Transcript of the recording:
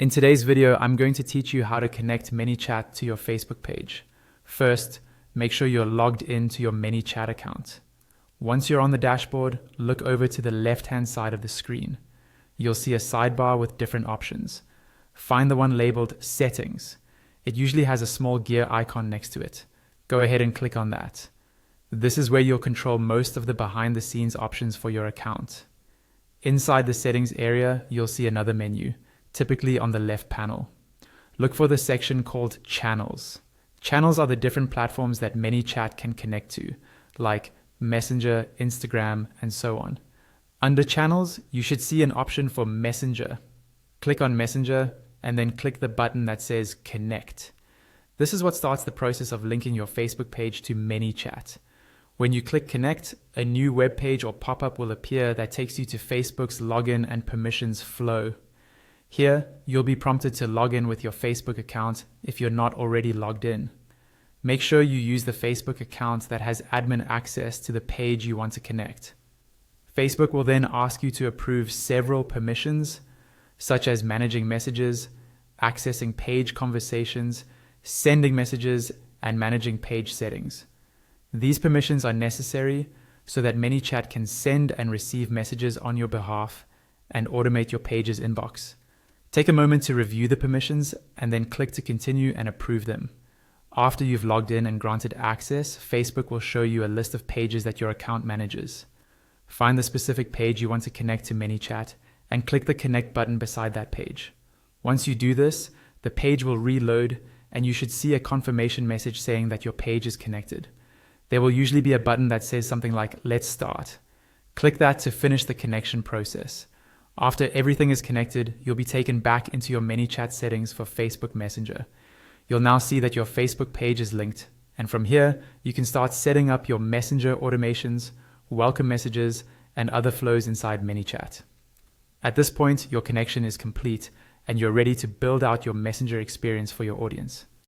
In today's video, I'm going to teach you how to connect ManyChat to your Facebook page. First, make sure you're logged into your ManyChat account. Once you're on the dashboard, look over to the left-hand side of the screen. You'll see a sidebar with different options. Find the one labeled Settings. It usually has a small gear icon next to it. Go ahead and click on that. This is where you'll control most of the behind-the-scenes options for your account. Inside the settings area, you'll see another menu, typically on the left panel. Look for the section called Channels. Channels are the different platforms that ManyChat can connect to, like Messenger, Instagram, and so on. Under Channels, you should see an option for Messenger. Click on Messenger, and then click the button that says Connect. This is what starts the process of linking your Facebook page to ManyChat. When you click Connect, a new web page or pop-up will appear that takes you to Facebook's login and permissions flow. Here, you'll be prompted to log in with your Facebook account if you're not already logged in. Make sure you use the Facebook account that has admin access to the page you want to connect. Facebook will then ask you to approve several permissions, such as managing messages, accessing page conversations, sending messages, and managing page settings. These permissions are necessary so that ManyChat can send and receive messages on your behalf and automate your page's inbox. Take a moment to review the permissions and then click to continue and approve them. After you've logged in and granted access, Facebook will show you a list of pages that your account manages. Find the specific page you want to connect to ManyChat and click the Connect button beside that page. Once you do this, the page will reload and you should see a confirmation message saying that your page is connected. There will usually be a button that says something like Let's Start. Click that to finish the connection process. After everything is connected, you'll be taken back into your ManyChat settings for Facebook Messenger. You'll now see that your Facebook page is linked, and from here, you can start setting up your Messenger automations, welcome messages, and other flows inside ManyChat. At this point, your connection is complete, and you're ready to build out your Messenger experience for your audience.